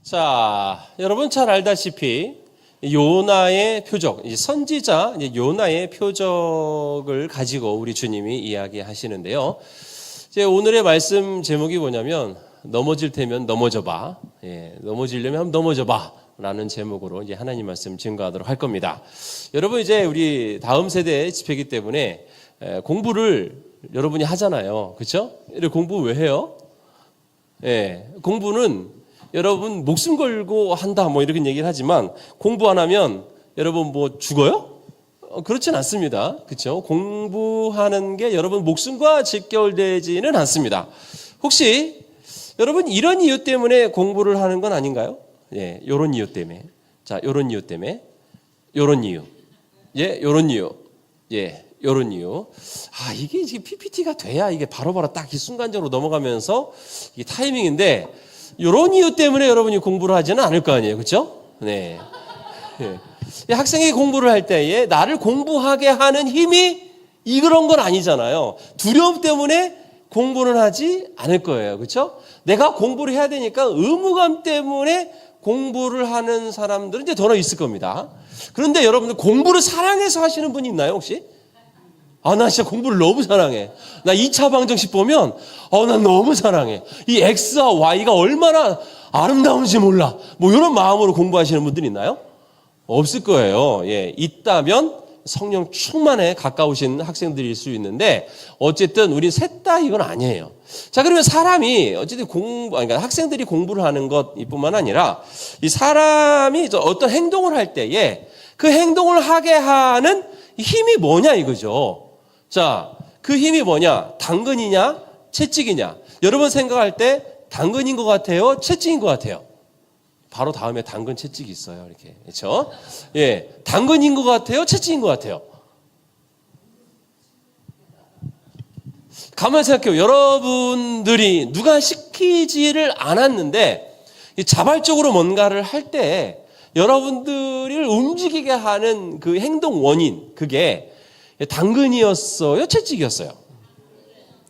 자, 여러분 잘 알다시피 요나의 표적, 선지자 요나의 표적을 가지고 우리 주님이 이야기하시는데요. 이제 오늘의 말씀 제목이 뭐냐면 넘어질 테면 넘어져 봐. 넘어지려면 한번 넘어져 봐. 라는 제목으로 이제 하나님 말씀 증거하도록 할 겁니다. 여러분 이제 우리 다음 세대 집회이기 때문에 공부를 여러분이 하잖아요. 그렇죠? 공부 왜 해요? 공부는 여러분 목숨 걸고 한다 뭐 이렇게 얘기를 하지만 공부 안 하면 여러분 뭐 죽어요? 그렇진 않습니다. 그렇죠? 공부하는 게 여러분 목숨과 직결되지는 않습니다. 혹시 여러분 이런 이유 때문에 공부를 하는 건 아닌가요? 요런 이유 때문에. 자, 요런 이유 때문에. 요런 이유. 요런 이유. 요런 이유. 이게 PPT가 돼야 이게 바로바로 딱 이 순간적으로 넘어가면서 이게 타이밍인데 요런 이유 때문에 여러분이 공부를 하지는 않을 거 아니에요. 그렇죠? 네. 학생이 공부를 할 때에 나를 공부하게 하는 힘이 이런 건 아니잖아요. 두려움 때문에 공부를 하지 않을 거예요. 그렇죠? 내가 공부를 해야 되니까 의무감 때문에 공부를 하는 사람들은 이제 더러 있을 겁니다. 그런데 여러분들 공부를 사랑해서 하시는 분이 있나요, 혹시? 나 진짜 공부를 너무 사랑해. 나 2차 방정식 보면, 난 너무 사랑해. 이 X와 Y가 얼마나 아름다운지 몰라. 뭐 이런 마음으로 공부하시는 분들 있나요? 없을 거예요. 있다면 성령 충만에 가까우신 학생들일 수 있는데, 어쨌든 우린 셋 다 이건 아니에요. 자, 그러면 사람이 어쨌든 그러니까 학생들이 공부를 하는 것 이뿐만 아니라, 이 사람이 어떤 행동을 할 때에 그 행동을 하게 하는 힘이 뭐냐 이거죠. 자, 그 힘이 뭐냐? 당근이냐? 채찍이냐? 여러분 생각할 때 당근인 것 같아요? 채찍인 것 같아요? 바로 다음에 당근 채찍이 있어요. 이렇게. 그렇죠? 당근인 것 같아요? 채찍인 것 같아요? 가만히 생각해요. 여러분들이 누가 시키지를 않았는데 자발적으로 뭔가를 할 때 여러분들을 움직이게 하는 그 행동 원인, 그게 당근이었어요? 채찍이었어요?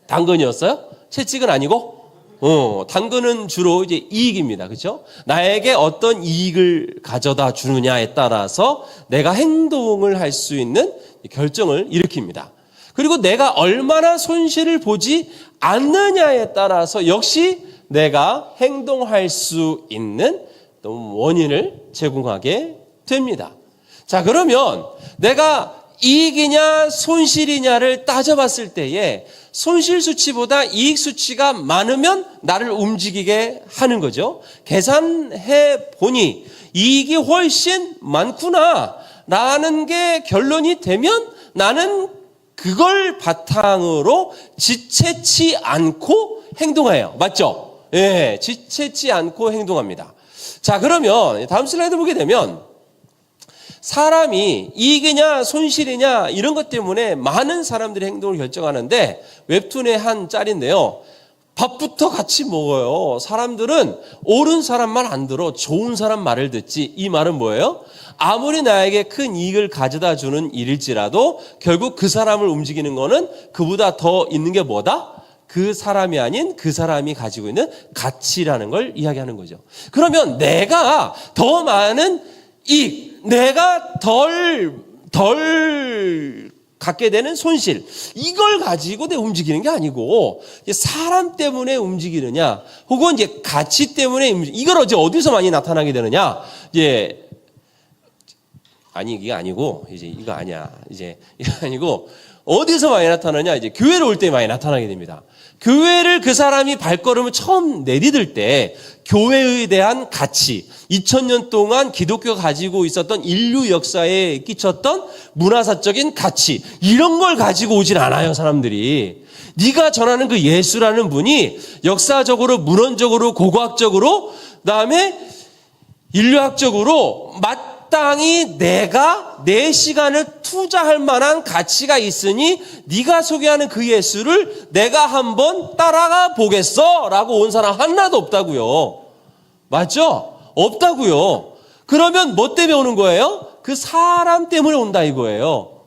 당근이었어요? 채찍은 아니고? 당근은 주로 이제 이익입니다. 그렇죠? 나에게 어떤 이익을 가져다 주느냐에 따라서 내가 행동을 할 수 있는 결정을 일으킵니다. 그리고 내가 얼마나 손실을 보지 않느냐에 따라서 역시 내가 행동할 수 있는 원인을 제공하게 됩니다. 자, 그러면 내가 이익이냐 손실이냐를 따져봤을 때에 손실 수치보다 이익 수치가 많으면 나를 움직이게 하는 거죠. 계산해 보니 이익이 훨씬 많구나 라는 게 결론이 되면 나는 그걸 바탕으로 지체치 않고 행동해요. 맞죠? 지체치 않고 행동합니다. 자, 그러면 다음 슬라이드 보게 되면 사람이 이익이냐 손실이냐 이런 것 때문에 많은 사람들의 행동을 결정하는데 웹툰의 한 짤인데요. 밥부터 같이 먹어요. 사람들은 옳은 사람 말 안 들어 좋은 사람 말을 듣지. 이 말은 뭐예요? 아무리 나에게 큰 이익을 가져다 주는 일일지라도 결국 그 사람을 움직이는 거는 그보다 더 있는 게 뭐다? 그 사람이 아닌 그 사람이 가지고 있는 가치라는 걸 이야기하는 거죠. 그러면 내가 더 많은 이익, 내가 덜 갖게 되는 손실, 이걸 가지고 내가 움직이는 게 아니고 사람 때문에 움직이느냐, 혹은 이제 가치 때문에 이걸 어디서 많이 나타나게 되느냐, 이게 아니고 이거 아니야. 이거 아니고 어디서 많이 나타나냐? 교회를 올 때 많이 나타나게 됩니다. 교회를 그 사람이 발걸음을 처음 내디딜 때 교회에 대한 가치, 2000년 동안 기독교가 가지고 있었던 인류 역사에 끼쳤던 문화사적인 가치, 이런 걸 가지고 오진 않아요, 사람들이. 네가 전하는 그 예수라는 분이 역사적으로, 문헌적으로, 고고학적으로, 그다음에 인류학적으로 마땅히 내가 내 시간을 투자할 만한 가치가 있으니 네가 소개하는 그 예수를 내가 한번 따라가 보겠어 라고 온 사람 하나도 없다고요. 맞죠? 없다고요. 그러면 뭐 때문에 오는 거예요? 그 사람 때문에 온다 이거예요.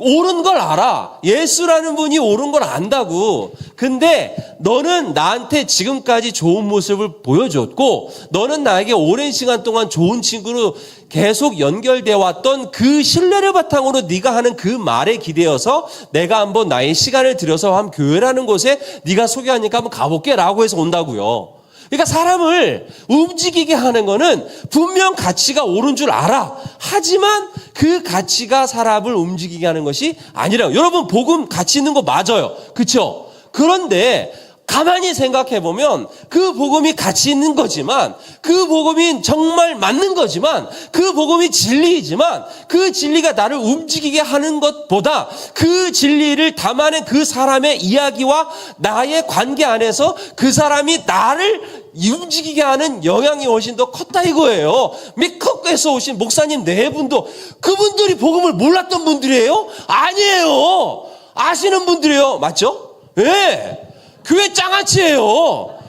옳은 걸 알아. 예수라는 분이 옳은 걸 안다고. 근데 너는 나한테 지금까지 좋은 모습을 보여줬고 너는 나에게 오랜 시간 동안 좋은 친구로 계속 연결되어 왔던 그 신뢰를 바탕으로 네가 하는 그 말에 기대어서 내가 한번 나의 시간을 들여서 한 교회라는 곳에 네가 소개하니까 한번 가볼게 라고 해서 온다고요. 그러니까 사람을 움직이게 하는 거는 분명 가치가 옳은 줄 알아. 하지만 그 가치가 사람을 움직이게 하는 것이 아니라 여러분 복음 가치 있는 거 맞아요. 그렇죠? 그런데 가만히 생각해 보면 그 복음이 가치 있는 거지만 그 복음이 정말 맞는 거지만 그 복음이 진리이지만 그 진리가 나를 움직이게 하는 것보다 그 진리를 담아낸 그 사람의 이야기와 나의 관계 안에서 그 사람이 나를 움직이게 하는 영향이 훨씬 더 컸다 이거예요. 미국에서 오신 목사님 네 분도 그분들이 복음을 몰랐던 분들이에요? 아니에요. 아시는 분들이에요. 맞죠? 예. 네. 교회 장아찌예요.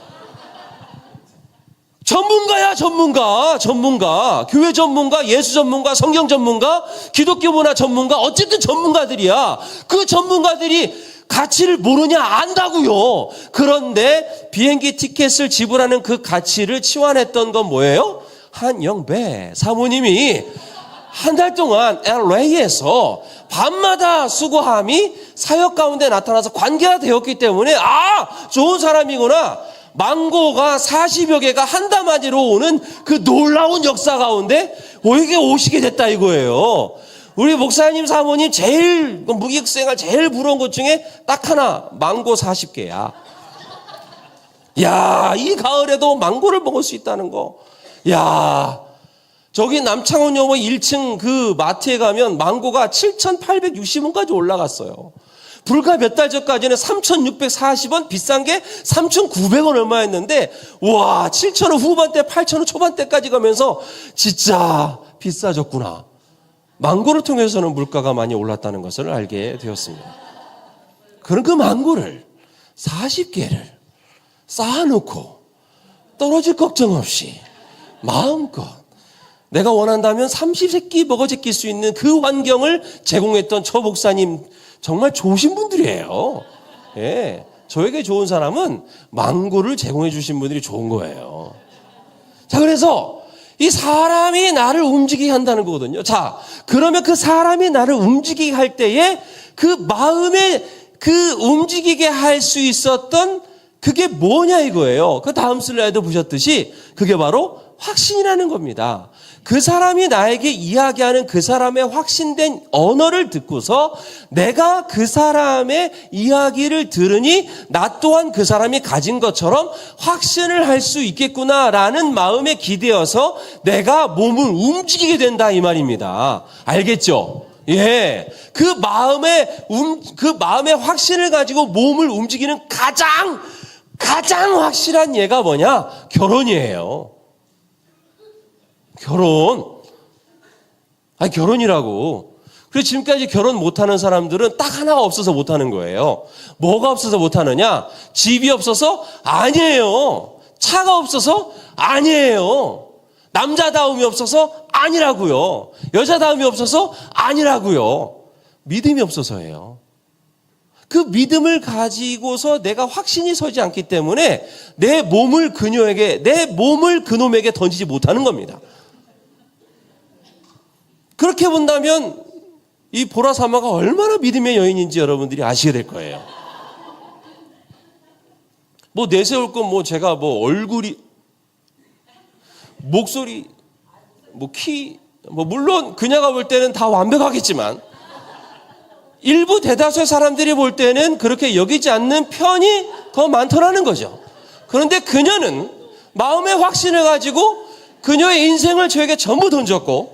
전문가야, 전문가. 교회 전문가, 예수 전문가, 성경 전문가, 기독교 문화 전문가, 어쨌든 전문가들이야. 그 전문가들이 가치를 모르냐 안다고요. 그런데 비행기 티켓을 지불하는 그 가치를 치환했던 건 뭐예요? 한영배 사모님이 한 달 동안 LA에서 밤마다 수고함이 사역 가운데 나타나서 관계가 되었기 때문에 좋은 사람이구나. 망고가 40여 개가 한 다마디로 오는 그 놀라운 역사 가운데 이게 오시게 됐다 이거예요. 우리 목사님 사모님 제일 무기생활 제일 부러운 것 중에 딱 하나 망고 40개야. 야, 이 가을에도 망고를 먹을 수 있다는 거. 야, 저기 남창원여고 1층 그 마트에 가면 망고가 7,860원까지 올라갔어요. 불과 몇 달 전까지는 3,640원, 비싼 게 3,900원 얼마였는데 와, 7,000원 후반대, 8,000원 초반대까지 가면서 진짜 비싸졌구나. 망고를 통해서는 물가가 많이 올랐다는 것을 알게 되었습니다. 그런 그 망고를 40개를 쌓아놓고 떨어질 걱정 없이 마음껏 내가 원한다면 30새끼 먹어 제낄 수 있는 그 환경을 제공했던 저 목사님 정말 좋으신 분들이에요. 예, 저에게 좋은 사람은 망고를 제공해 주신 분들이 좋은 거예요. 자, 그래서 이 사람이 나를 움직이게 한다는 거거든요. 자, 그러면 그 사람이 나를 움직이게 할 때에 그 마음에 그 움직이게 할 수 있었던 그게 뭐냐 이거예요. 그 다음 슬라이드 보셨듯이 그게 바로 확신이라는 겁니다. 그 사람이 나에게 이야기하는 그 사람의 확신된 언어를 듣고서 내가 그 사람의 이야기를 들으니 나 또한 그 사람이 가진 것처럼 확신을 할 수 있겠구나라는 마음에 기대어서 내가 몸을 움직이게 된다 이 말입니다. 알겠죠? 예. 그 마음의 확신을 가지고 몸을 움직이는 가장 확실한 예가 뭐냐? 결혼이에요. 결혼이라고. 그래서 지금까지 결혼 못하는 사람들은 딱 하나가 없어서 못하는 거예요. 뭐가 없어서 못하느냐? 집이 없어서? 아니에요. 차가 없어서? 아니에요. 남자다움이 없어서? 아니라고요. 여자다움이 없어서? 아니라고요. 믿음이 없어서예요. 그 믿음을 가지고서 내가 확신이 서지 않기 때문에 내 몸을 그놈에게 던지지 못하는 겁니다. 그렇게 본다면 이 보라사마가 얼마나 믿음의 여인인지 여러분들이 아시게 될 거예요. 뭐 내세울 건 제가 얼굴이, 목소리, 키, 물론 그녀가 볼 때는 다 완벽하겠지만 일부 대다수의 사람들이 볼 때는 그렇게 여기지 않는 편이 더 많더라는 거죠. 그런데 그녀는 마음의 확신을 가지고 그녀의 인생을 저에게 전부 던졌고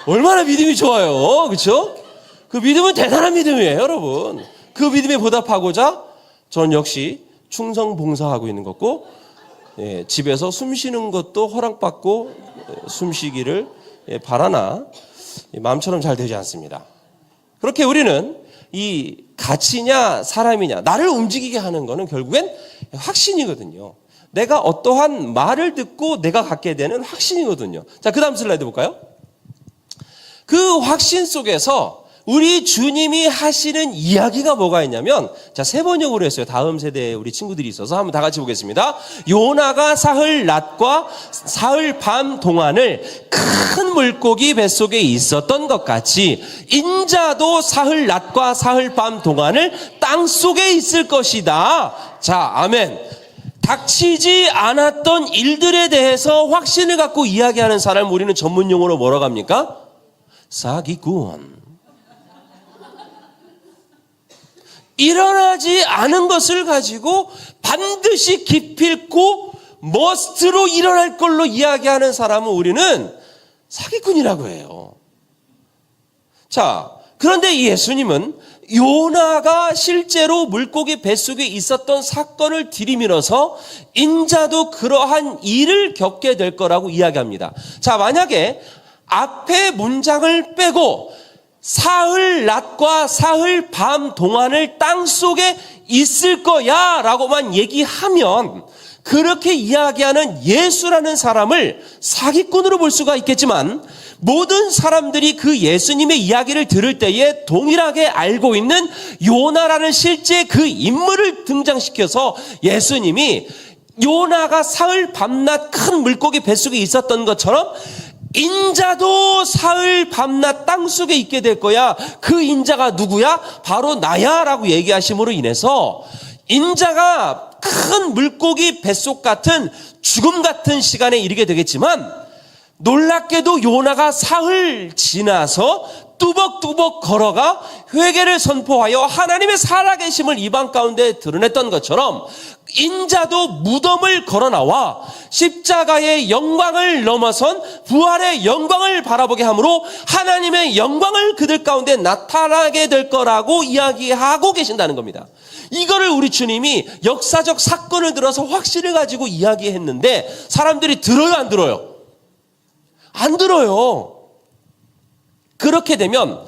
얼마나 믿음이 좋아요. 그렇죠? 그 믿음은 대단한 믿음이에요, 여러분. 그 믿음에 보답하고자 전 역시 충성 봉사하고 있는 거고 집에서 숨 쉬는 것도 허락받고 숨쉬기를 바라나 마음처럼 잘 되지 않습니다. 그렇게 우리는 이 가치냐 사람이냐 나를 움직이게 하는 거는 결국엔 확신이거든요. 내가 어떠한 말을 듣고 내가 갖게 되는 확신이거든요. 자, 그 다음 슬라이드 볼까요? 그 확신 속에서 우리 주님이 하시는 이야기가 뭐가 있냐면, 자, 세 번역으로 했어요. 다음 세대에 우리 친구들이 있어서 한번 다 같이 보겠습니다. 요나가 사흘 낮과 사흘 밤 동안을 큰 물고기 뱃속에 있었던 것 같이 인자도 사흘 낮과 사흘 밤 동안을 땅 속에 있을 것이다. 자, 아멘. 닥치지 않았던 일들에 대해서 확신을 갖고 이야기하는 사람, 우리는 전문 용어로 뭐라고 합니까? 사기꾼. 일어나지 않은 것을 가지고 반드시 기필코 머스트로 일어날 걸로 이야기하는 사람은 우리는 사기꾼이라고 해요. 자, 그런데 예수님은 요나가 실제로 물고기 뱃속에 있었던 사건을 들이밀어서 인자도 그러한 일을 겪게 될 거라고 이야기합니다. 자, 만약에 앞에 문장을 빼고 사흘 낮과 사흘 밤 동안을 땅 속에 있을 거야 라고만 얘기하면, 그렇게 이야기하는 예수라는 사람을 사기꾼으로 볼 수가 있겠지만, 모든 사람들이 그 예수님의 이야기를 들을 때에 동일하게 알고 있는 요나라는 실제 그 인물을 등장시켜서 예수님이 요나가 사흘 밤낮 큰 물고기 뱃속에 있었던 것처럼 인자도 사흘 밤낮 땅속에 있게 될 거야. 그 인자가 누구야? 바로 나야 라고 얘기하심으로 인해서 인자가 큰 물고기 뱃속 같은 죽음 같은 시간에 이르게 되겠지만, 놀랍게도 요나가 사흘 지나서 뚜벅뚜벅 걸어가 회개를 선포하여 하나님의 살아계심을 이방 가운데 드러냈던 것처럼 인자도 무덤을 걸어 나와 십자가의 영광을 넘어선 부활의 영광을 바라보게 함으로 하나님의 영광을 그들 가운데 나타나게 될 거라고 이야기하고 계신다는 겁니다. 이거를 우리 주님이 역사적 사건을 들어서 확신을 가지고 이야기했는데, 사람들이 들어요, 안 들어요? 안 들어요. 그렇게 되면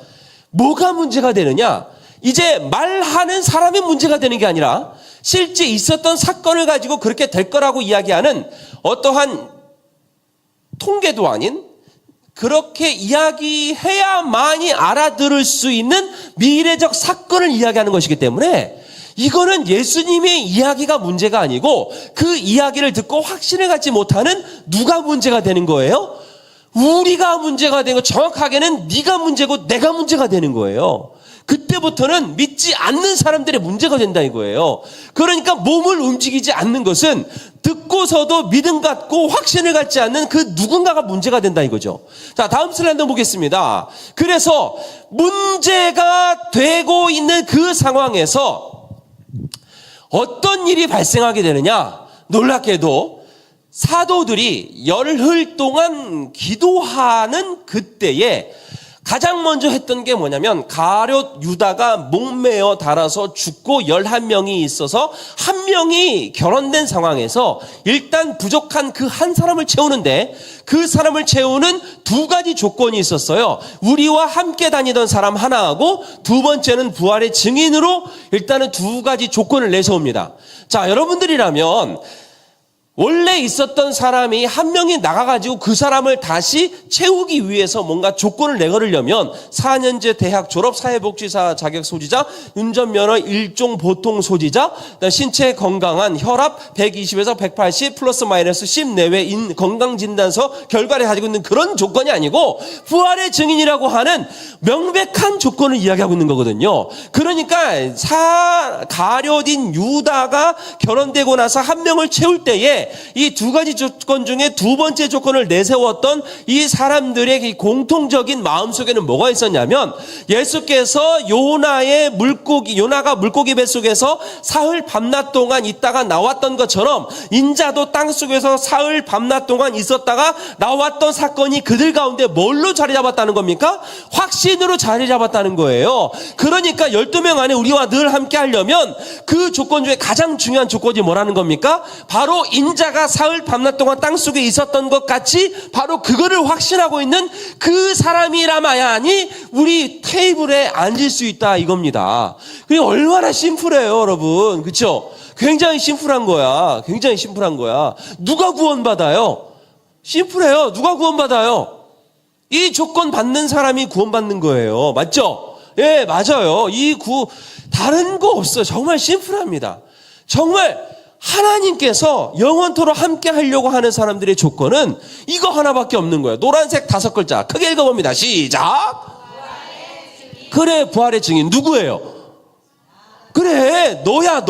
뭐가 문제가 되느냐? 이제 말하는 사람이 문제가 되는 게 아니라 실제 있었던 사건을 가지고 그렇게 될 거라고 이야기하는 어떠한 통계도 아닌, 그렇게 이야기해야만이 알아들을 수 있는 미래적 사건을 이야기하는 것이기 때문에, 이거는 예수님의 이야기가 문제가 아니고 그 이야기를 듣고 확신을 갖지 못하는 누가 문제가 되는 거예요? 우리가 문제가 되고, 정확하게는 네가 문제고 내가 문제가 되는 거예요. 그때부터는 믿지 않는 사람들의 문제가 된다 이거예요. 그러니까 몸을 움직이지 않는 것은 듣고서도 믿음 갖고 확신을 갖지 않는 그 누군가가 문제가 된다 이거죠. 자, 다음 슬라이드 보겠습니다. 그래서 문제가 되고 있는 그 상황에서 어떤 일이 발생하게 되느냐? 놀랍게도 사도들이 열흘 동안 기도하는 그때에 가장 먼저 했던 게 뭐냐면, 가룟 유다가 목매어 달아서 죽고 11명이 있어서 1명이 결혼된 상황에서 일단 부족한 그 한 사람을 채우는데, 그 사람을 채우는 두 가지 조건이 있었어요. 우리와 함께 다니던 사람 하나하고, 두 번째는 부활의 증인으로 일단은 두 가지 조건을 내세웁니다. 자, 여러분들이라면 원래 있었던 사람이 한 명이 나가가지고 그 사람을 다시 채우기 위해서 뭔가 조건을 내걸으려면 4년제 대학 졸업, 사회복지사 자격 소지자, 운전면허 1종 보통 소지자, 신체 건강한 혈압 120에서 180 플러스 마이너스 10 내외 건강진단서 결과를 가지고 있는 그런 조건이 아니고 부활의 증인이라고 하는 명백한 조건을 이야기하고 있는 거거든요. 그러니까 가룟인 유다가 결혼되고 나서 한 명을 채울 때에 이 두 가지 조건 중에 두 번째 조건을 내세웠던 이 사람들의 이 공통적인 마음속에는 뭐가 있었냐면, 예수께서 요나가 물고기 뱃속에서 사흘 밤낮 동안 있다가 나왔던 것처럼 인자도 땅속에서 사흘 밤낮 동안 있었다가 나왔던 사건이 그들 가운데 뭘로 자리 잡았다는 겁니까? 확신으로 자리 잡았다는 거예요. 그러니까 12명 안에 우리와 늘 함께 하려면 그 조건 중에 가장 중요한 조건이 뭐라는 겁니까? 바로 인자가 사흘 밤낮 동안 땅속에 있었던 것 같이 바로 그거를 확신하고 있는 그 사람이라마야니 우리 테이블에 앉을 수 있다 이겁니다. 그게 얼마나 심플해요, 여러분. 그렇죠? 굉장히 심플한 거야. 굉장히 심플한 거야. 누가 구원받아요? 심플해요. 누가 구원받아요? 이 조건 받는 사람이 구원받는 거예요. 맞죠? 예, 맞아요. 다른 거 없어요. 정말 심플합니다. 정말 하나님께서 영원토록 함께 하려고 하는 사람들의 조건은 이거 하나밖에 없는 거예요. 노란색 5글자. 크게 읽어봅니다. 시작. 그래, 부활의 증인. 누구예요? 그래, 너야,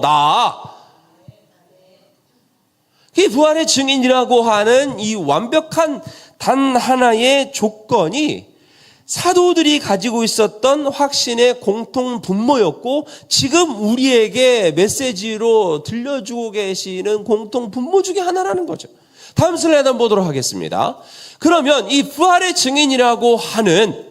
나. 이 부활의 증인이라고 하는 이 완벽한 단 하나의 조건이 사도들이 가지고 있었던 확신의 공통 분모였고, 지금 우리에게 메시지로 들려주고 계시는 공통 분모 중에 하나라는 거죠. 다음 슬라이드 한번 보도록 하겠습니다. 그러면 이 부활의 증인이라고 하는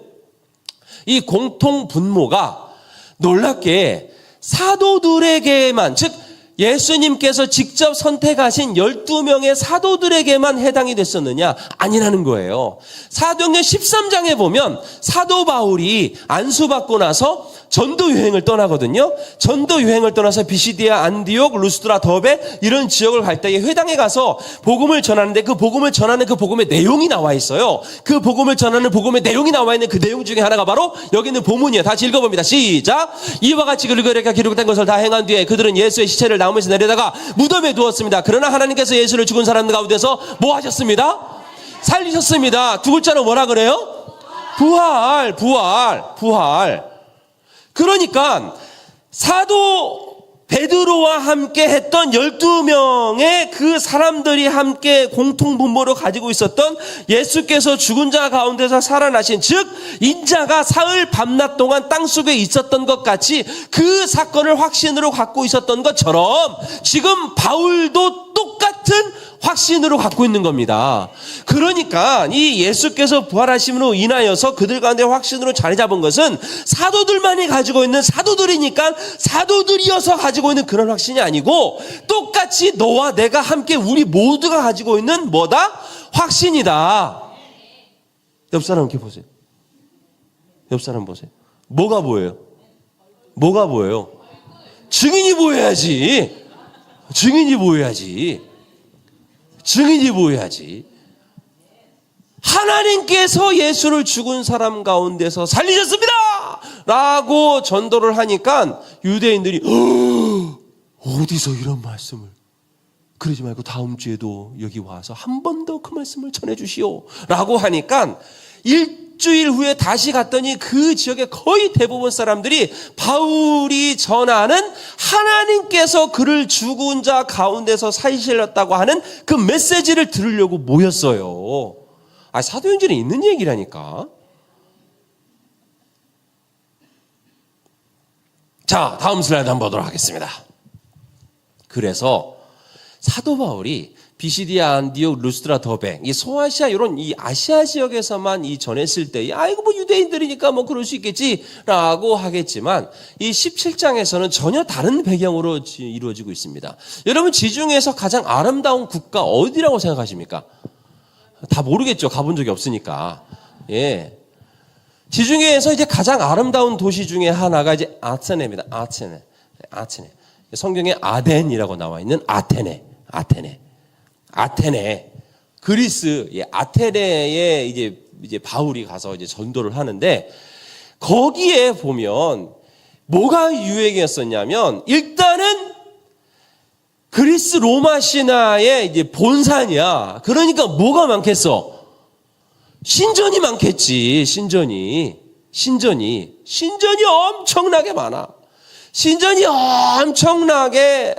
이 공통 분모가 놀랍게 사도들에게만, 즉 예수님께서 직접 선택하신 12명의 사도들에게만 해당이 됐었느냐? 아니라는 거예요. 사도행전 13장에 보면 사도 바울이 안수받고 나서 전도 여행을 떠나거든요. 전도 여행을 떠나서 비시디아, 안디옥, 루스드라, 더베 이런 지역을 갈 때에 회당에 가서 복음을 전하는데, 그 복음을 전하는 그 복음의 내용이 나와 있어요. 그 복음을 전하는 복음의 내용이 나와 있는 그 내용 중에 하나가 바로 여기 있는 본문이에요. 다시 읽어봅니다. 시작. 이와 같이 그들에게 기록된 것을 다 행한 뒤에 그들은 예수의 시체를 나무에서 내려다가 무덤에 두었습니다. 그러나 하나님께서 예수를 죽은 사람 가운데서 뭐 하셨습니다? 살리셨습니다. 두 글자로 뭐라 그래요? 부활. 그러니까 사도 베드로와 함께 했던 12명의 그 사람들이 함께 공통 분모를 가지고 있었던 예수께서 죽은 자 가운데서 살아나신, 즉 인자가 사흘 밤낮 동안 땅속에 있었던 것 같이 그 사건을 확신으로 갖고 있었던 것처럼 지금 바울도 똑같은 확신으로 갖고 있는 겁니다. 그러니까 이 예수께서 부활하심으로 인하여서 그들 가운데 확신으로 자리 잡은 것은 사도들만이 가지고 있는, 사도들이니까 사도들이어서 가지고 있는 그런 확신이 아니고, 똑같이 너와 내가 함께 우리 모두가 가지고 있는 뭐다? 확신이다. 옆 사람 이렇게 보세요. 옆 사람 보세요. 뭐가 보여요? 증인이 보여야지. 하나님께서 예수를 죽은 사람 가운데서 살리셨습니다! 라고 전도를 하니까 유대인들이 어디서 이런 말씀을, 그러지 말고 다음 주에도 여기 와서 한 번 더 그 말씀을 전해주시오 라고 하니까 일주일 후에 다시 갔더니 그 지역의 거의 대부분 사람들이 바울이 전하는 하나님께서 그를 죽은 자 가운데서 살리셨다고 하는 그 메시지를 들으려고 모였어요. 사도행전에 있는 얘기라니까. 자, 다음 슬라이드 한번 보도록 하겠습니다. 그래서 사도 바울이 비시디아, 안디옥, 루스드라, 더베, 이 소아시아 이런 이 아시아 지역에서만 이 전했을 때, 뭐 유대인들이니까 뭐 그럴 수 있겠지라고 하겠지만, 이 17장에서는 전혀 다른 배경으로 이루어지고 있습니다. 여러분, 지중해에서 가장 아름다운 국가 어디라고 생각하십니까? 다 모르겠죠. 가본 적이 없으니까. 예. 지중해에서 이제 가장 아름다운 도시 중에 하나가 이제 아테네입니다. 아테네. 성경에 아덴이라고 나와 있는 아테네. 그리스, 아테네에 이제 바울이 가서 이제 전도를 하는데, 거기에 보면 뭐가 유행이었었냐면, 일단은 그리스 로마 신화의 이제 본산이야. 그러니까 뭐가 많겠어? 신전이 많겠지. 신전이 엄청나게 많아. 신전이 엄청나게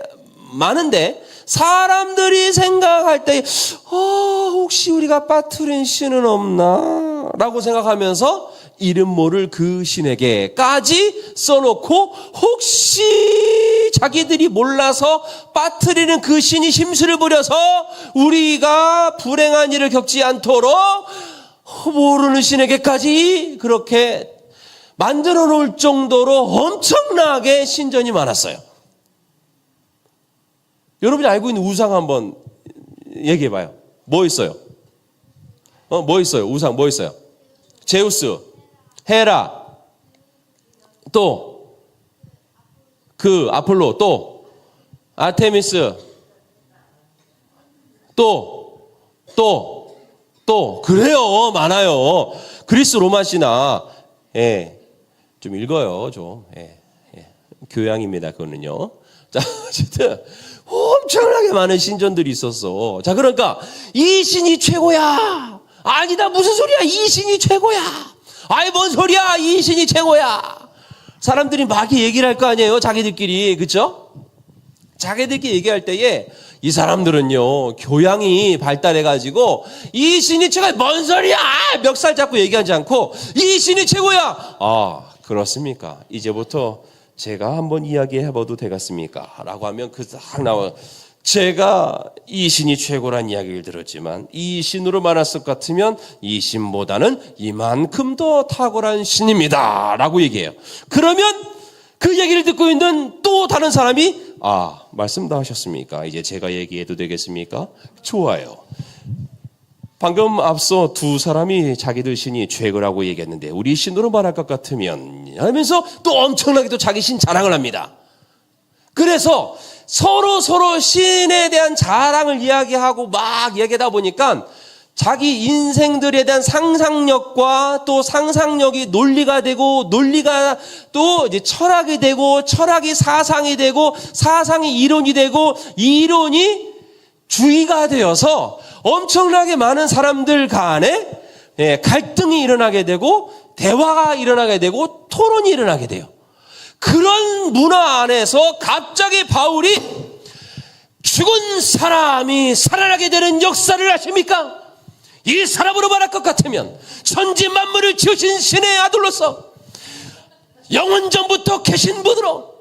많은데, 사람들이 생각할 때 혹시 우리가 빠뜨린 신은 없나? 라고 생각하면서 이름 모를 그 신에게까지 써놓고, 혹시 자기들이 몰라서 빠뜨리는 그 신이 심술을 부려서 우리가 불행한 일을 겪지 않도록 모르는 신에게까지 그렇게 만들어 놓을 정도로 엄청나게 신전이 많았어요. 여러분이 알고 있는 우상 한번 얘기해 봐요. 뭐 있어요? 뭐 있어요? 우상 뭐 있어요? 제우스, 헤라, 또 그 아폴로, 또 아테미스, 또 또 그래요. 많아요. 그리스 로마 신화 좀 읽어요. 좀 교양입니다. 그거는요. 자, 어쨌든 엄청나게 많은 신전들이 있었어. 자, 그러니까 이 신이 최고야. 아니다, 무슨 소리야? 이 신이 최고야. 아이, 뭔 소리야? 이 신이 최고야. 사람들이 막 얘기를 할 거 아니에요, 자기들끼리. 그렇죠? 자기들끼리 얘기할 때에 이 사람들은요, 교양이 발달해가지고 이 신이 최고야. 뭔 소리야? 멱살 잡고 얘기하지 않고 이 신이 최고야. 아, 그렇습니까? 이제부터 제가 한번 이야기해봐도 되겠습니까? 라고 하면 그 딱 나와. 제가 이 신이 최고란 이야기를 들었지만 이 신으로 말할 것 같으면 이 신보다는 이만큼 더 탁월한 신입니다. 라고 얘기해요. 그러면 그 얘기를 듣고 있는 또 다른 사람이 말씀 다 하셨습니까? 이제 제가 얘기해도 되겠습니까? 좋아요. 방금 앞서 두 사람이 자기들 신이 최고라고 얘기했는데 우리 신으로 말할 것 같으면 하면서 또 엄청나게 또 자기 신 자랑을 합니다. 그래서 서로 신에 대한 자랑을 이야기하고 막 얘기하다 보니까 자기 인생들에 대한 상상력과 또 상상력이 논리가 되고 논리가 또 이제 철학이 되고 철학이 사상이 되고 사상이 이론이 되고 이론이 주의가 되어서 엄청나게 많은 사람들 간에 갈등이 일어나게 되고 대화가 일어나게 되고 토론이 일어나게 돼요. 그런 문화 안에서 갑자기 바울이 죽은 사람이 살아나게 되는 역사를 아십니까? 이 사람으로 말할 것 같으면 천지 만물을 지으신 신의 아들로서 영원 전부터 계신 분으로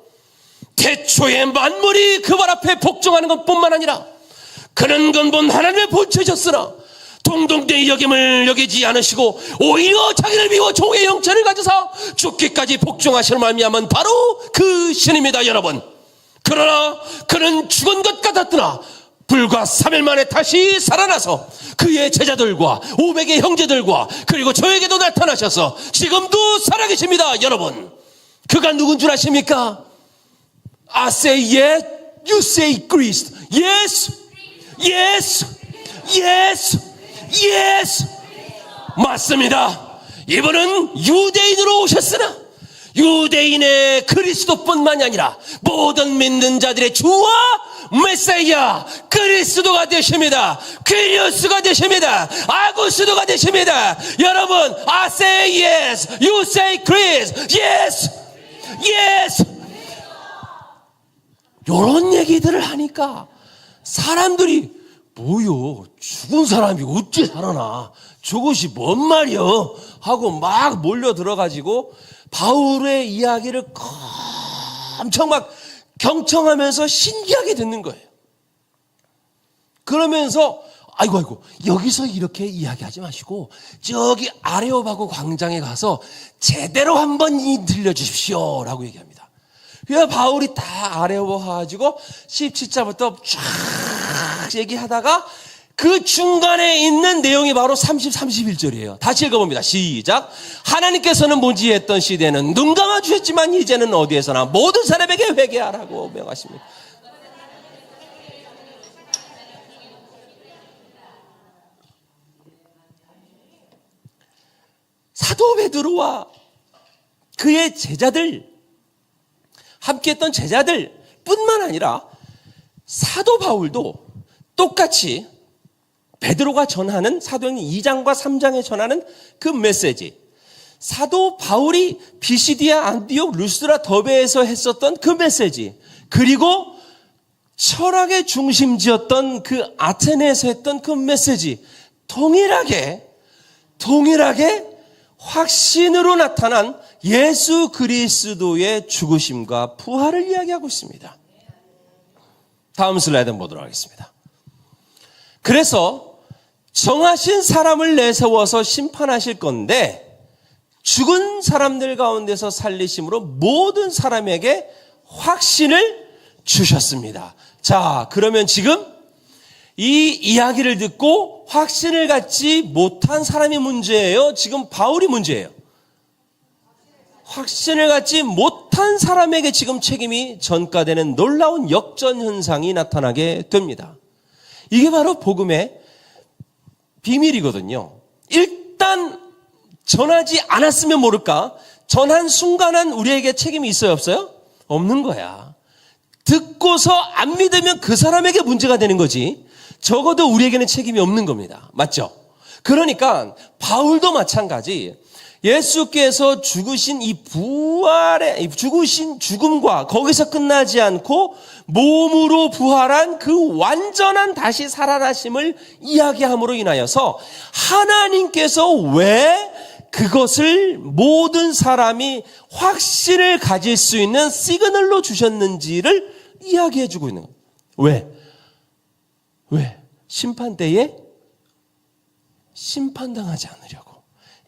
태초에 만물이 그 발 앞에 복종하는 것뿐만 아니라 그는 근본 하나님의 본체셨으나 동등대의 여김을 여기지 않으시고 오히려 자기를 비워 종의 형체를 가져서 죽기까지 복종하시는 말미암은 바로 그 신입니다, 여러분. 그러나 그는 죽은 것 같았으나 불과 3일 만에 다시 살아나서 그의 제자들과 500의 형제들과 그리고 저에게도 나타나셔서 지금도 살아계십니다, 여러분. 그가 누군 줄 아십니까? I say yes, you say Christ. Yes, yes, yes, yes. 맞습니다. 이분은 유대인으로 오셨으나 유대인의 그리스도뿐만이 아니라 모든 믿는 자들의 주와 메시아 그리스도가 되십니다. 퀴리오스가 되십니다. 아구스도가 되십니다. 여러분, I say yes, you say Christ. Yes, yes. 이런 얘기들을 하니까 사람들이 뭐요? 죽은 사람이 어찌 살아나? 저것이 뭔 말이여? 하고 막 몰려 들어가지고 바울의 이야기를 엄청 막 경청하면서 신기하게 듣는 거예요. 그러면서 아이고 여기서 이렇게 이야기하지 마시고 저기 아레오바고 광장에 가서 제대로 한번 들려주십시오 라고 얘기합니다. 그래서 바울이 다 아레오바 가지고 17절부터 쫙 얘기하다가 그 중간에 있는 내용이 바로 30, 31절이에요. 다시 읽어봅니다. 시작. 하나님께서는 무지했던 시대는 눈 감아주셨지만 이제는 어디에서나 모든 사람에게 회개하라고 명하십니다. 사도 베드로와 그의 제자들, 함께했던 제자들 뿐만 아니라 사도 바울도 똑같이 베드로가 전하는 사도행전 2장과 3장에 전하는 그 메시지, 사도 바울이 비시디아, 안디옥, 루스드라, 더베에서 했었던 그 메시지, 그리고 철학의 중심지였던 그 아테네에서 했던 그 메시지, 동일하게 확신으로 나타난 예수 그리스도의 죽으심과 부활을 이야기하고 있습니다. 다음 슬라이드 보도록 하겠습니다. 그래서 정하신 사람을 내세워서 심판하실 건데 죽은 사람들 가운데서 살리심으로 모든 사람에게 확신을 주셨습니다. 자, 그러면 지금 이 이야기를 듣고 확신을 갖지 못한 사람이 문제예요? 지금 바울이 문제예요? 확신을 갖지 못한 사람에게 지금 책임이 전가되는 놀라운 역전 현상이 나타나게 됩니다. 이게 바로 복음의 비밀이거든요. 일단 전하지 않았으면 모를까? 전한 순간은 우리에게 책임이 있어요, 없어요? 없는 거야. 듣고서 안 믿으면 그 사람에게 문제가 되는 거지. 적어도 우리에게는 책임이 없는 겁니다. 맞죠? 그러니까 바울도 마찬가지. 예수께서 죽으신 이 부활의 죽으신 죽음과 거기서 끝나지 않고 몸으로 부활한 그 완전한 다시 살아나심을 이야기함으로 인하여서 하나님께서 왜 그것을 모든 사람이 확신을 가질 수 있는 시그널로 주셨는지를 이야기해 주고 있는 거예요. 왜? 심판 때에 심판당하지 않으려고.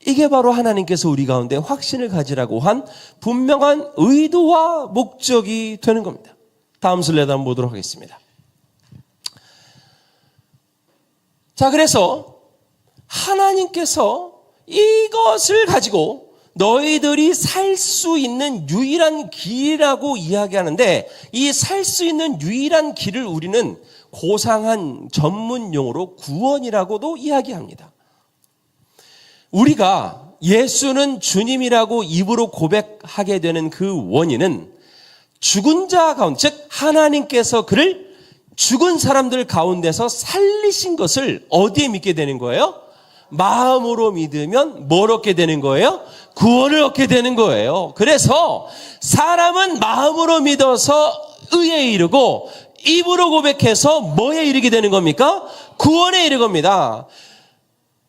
이게 바로 하나님께서 우리 가운데 확신을 가지라고 한 분명한 의도와 목적이 되는 겁니다. 다음 슬라이드 한번 보도록 하겠습니다. 자, 그래서 하나님께서 이것을 가지고 너희들이 살 수 있는 유일한 길이라고 이야기하는데, 이 살 수 있는 유일한 길을 우리는 고상한 전문 용어로 구원이라고도 이야기합니다. 우리가 예수는 주님이라고 입으로 고백하게 되는 그 원인은 죽은 자 가운데, 즉 하나님께서 그를 죽은 사람들 가운데서 살리신 것을 어디에 믿게 되는 거예요? 마음으로 믿으면 뭘 얻게 되는 거예요? 구원을 얻게 되는 거예요. 그래서 사람은 마음으로 믿어서 의에 이르고 입으로 고백해서 뭐에 이르게 되는 겁니까? 구원에 이르는 겁니다.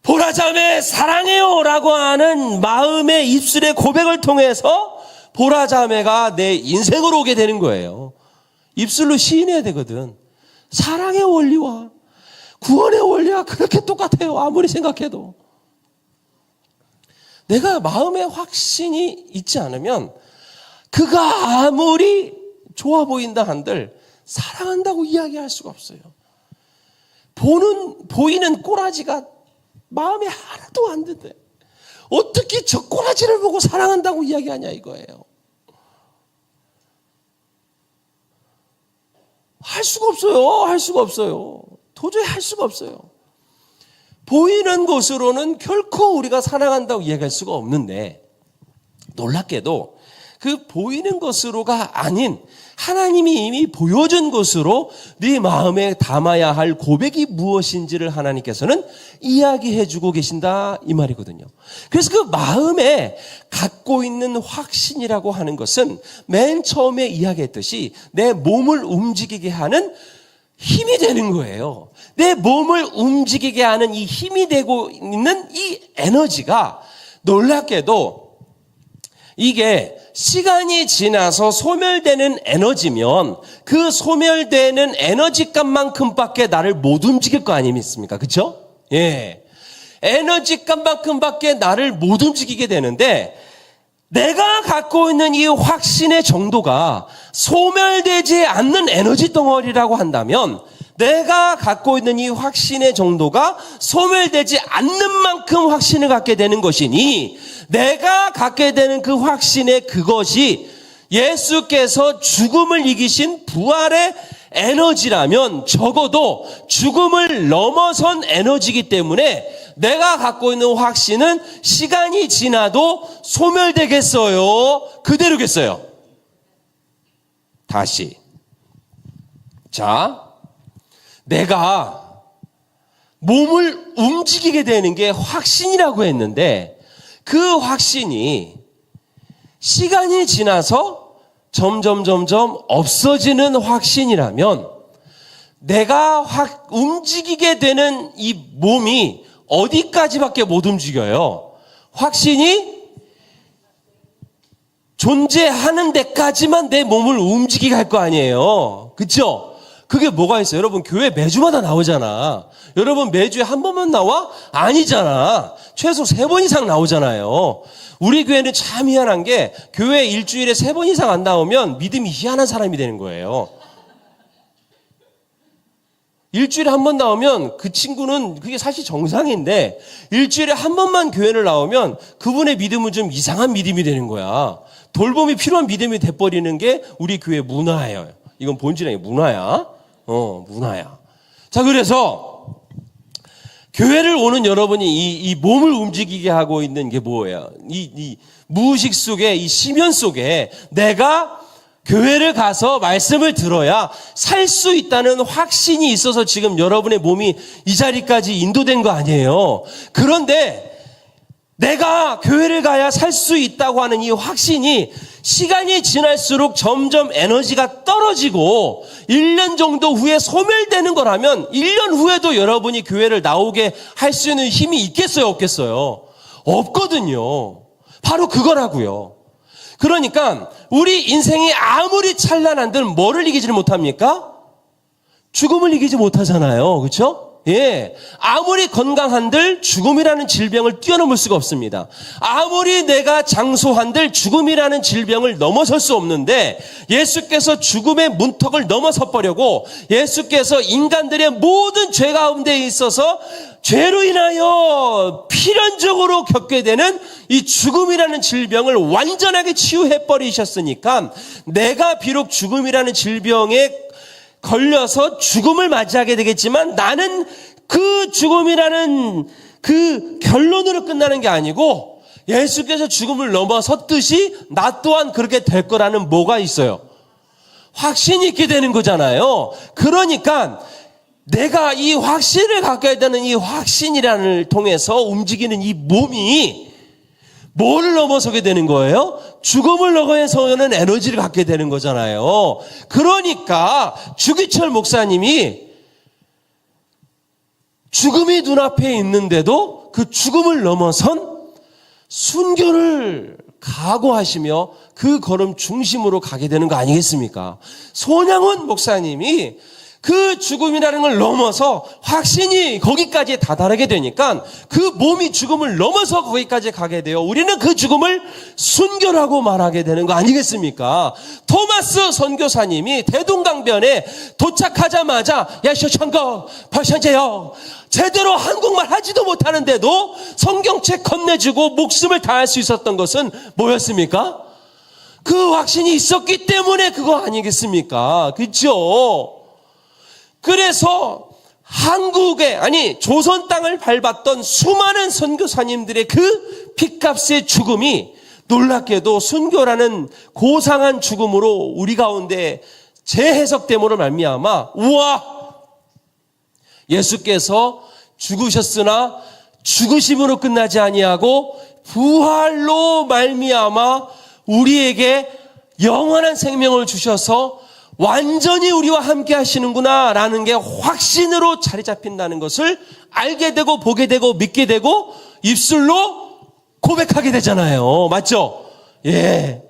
보라 자매 사랑해요 라고 하는 마음의 입술의 고백을 통해서 보라 자매가 내 인생으로 오게 되는 거예요. 입술로 시인해야 되거든. 사랑의 원리와 구원의 원리와 그렇게 똑같아요. 아무리 생각해도. 내가 마음에 확신이 있지 않으면 그가 아무리 좋아 보인다 한들 사랑한다고 이야기할 수가 없어요. 보이는 꼬라지가 마음에 하나도 안 든대. 어떻게 저 꼬라지를 보고 사랑한다고 이야기하냐 이거예요. 할 수가 없어요. 도저히 할 수가 없어요. 보이는 것으로는 결코 우리가 사랑한다고 이야기할 수가 없는데, 놀랍게도 그 보이는 것으로가 아닌 하나님이 이미 보여준 것으로 네 마음에 담아야 할 고백이 무엇인지를 하나님께서는 이야기해 주고 계신다 이 말이거든요. 그래서 그 마음에 갖고 있는 확신이라고 하는 것은 맨 처음에 이야기했듯이 내 몸을 움직이게 하는 힘이 되는 거예요. 내 몸을 움직이게 하는 이 힘이 되고 있는 이 에너지가 놀랍게도 이게 시간이 지나서 소멸되는 에너지면 그 소멸되는 에너지값만큼밖에 나를 못 움직일 거 아니겠습니까? 그렇죠? 예. 에너지값만큼밖에 나를 못 움직이게 되는데, 내가 갖고 있는 이 확신의 정도가 소멸되지 않는 에너지 덩어리라고 한다면, 내가 갖고 있는 이 확신의 정도가 소멸되지 않는 만큼 확신을 갖게 되는 것이니, 내가 갖게 되는 그 확신의 그것이 예수께서 죽음을 이기신 부활의 에너지라면 적어도 죽음을 넘어선 에너지이기 때문에 내가 갖고 있는 확신은 시간이 지나도 소멸되겠어요? 그대로겠어요? 다시. 자, 내가 몸을 움직이게 되는 게 확신이라고 했는데, 그 확신이 시간이 지나서 점점 없어지는 확신이라면, 내가 움직이게 되는 이 몸이 어디까지밖에 못 움직여요? 확신이 존재하는 데까지만 내 몸을 움직이게 할 거 아니에요. 그렇죠? 그게 뭐가 있어요? 여러분 교회 매주마다 나오잖아. 여러분 매주에 한 번만 나와? 아니잖아. 최소 3번 이상 나오잖아요. 우리 교회는 참 희한한 게 교회 일주일에 3번 이상 안 나오면 믿음이 희한한 사람이 되는 거예요. 일주일에 한 번 나오면 그 친구는 그게 사실 정상인데, 일주일에 한 번만 교회를 나오면 그분의 믿음은 좀 이상한 믿음이 되는 거야. 돌봄이 필요한 믿음이 돼버리는 게 우리 교회 문화예요. 이건 본질이 아니고 문화야. 문화야. 자, 그래서 교회를 오는 여러분이 이 몸을 움직이게 하고 있는 게 뭐예요? 이 무의식 속에, 이 심연 속에 내가 교회를 가서 말씀을 들어야 살 수 있다는 확신이 있어서 지금 여러분의 몸이 이 자리까지 인도된 거 아니에요. 그런데 내가 교회를 가야 살 수 있다고 하는 이 확신이 시간이 지날수록 점점 에너지가 떨어지고 1년 정도 후에 소멸되는 거라면 1년 후에도 여러분이 교회를 나오게 할 수 있는 힘이 있겠어요, 없겠어요? 없거든요. 바로 그거라고요. 그러니까 우리 인생이 아무리 찬란한들 뭐를 이기지를 못합니까? 죽음을 이기지 못하잖아요. 그렇죠? 예, 아무리 건강한들 죽음이라는 질병을 뛰어넘을 수가 없습니다. 아무리 내가 장소한들 죽음이라는 질병을 넘어설 수 없는데 예수께서 죽음의 문턱을 넘어서 버려고 예수께서 인간들의 모든 죄 가운데 있어서 죄로 인하여 필연적으로 겪게 되는 이 죽음이라는 질병을 완전하게 치유해 버리셨으니까 내가 비록 죽음이라는 질병에 걸려서 죽음을 맞이하게 되겠지만 나는 그 죽음이라는 그 결론으로 끝나는 게 아니고 예수께서 죽음을 넘어섰듯이 나 또한 그렇게 될 거라는 뭐가 있어요? 확신이 있게 되는 거잖아요. 그러니까 내가 이 확신을 갖게 되는 이 확신이란을 통해서 움직이는 이 몸이 뭐를 넘어서게 되는 거예요? 죽음을 넘어서는 에너지를 갖게 되는 거잖아요. 그러니까 주기철 목사님이 죽음이 눈앞에 있는데도 그 죽음을 넘어선 순교를 각오하시며 그 걸음 중심으로 가게 되는 거 아니겠습니까? 손양원 목사님이 그 죽음이라는 걸 넘어서 확신이 거기까지 다다르게 되니까 그 몸이 죽음을 넘어서 거기까지 가게 돼요. 우리는 그 죽음을 순교라고 말하게 되는 거 아니겠습니까? 토마스 선교사님이 대동강변에 도착하자마자 야쇼천거 벌션제요 제대로 한국말 하지도 못하는데도 성경책 건네주고 목숨을 다할 수 있었던 것은 뭐였습니까? 그 확신이 있었기 때문에 그거 아니겠습니까? 그렇죠? 그래서 조선 땅을 밟았던 수많은 선교사님들의 그 핏값의 죽음이 놀랍게도 순교라는 고상한 죽음으로 우리 가운데 재해석됨으로 말미암아 우와 예수께서 죽으셨으나 죽으심으로 끝나지 아니하고 부활로 말미암아 우리에게 영원한 생명을 주셔서 완전히 우리와 함께 하시는구나 라는 게 확신으로 자리 잡힌다는 것을 알게 되고 보게 되고 믿게 되고 입술로 고백하게 되잖아요. 맞죠? 예.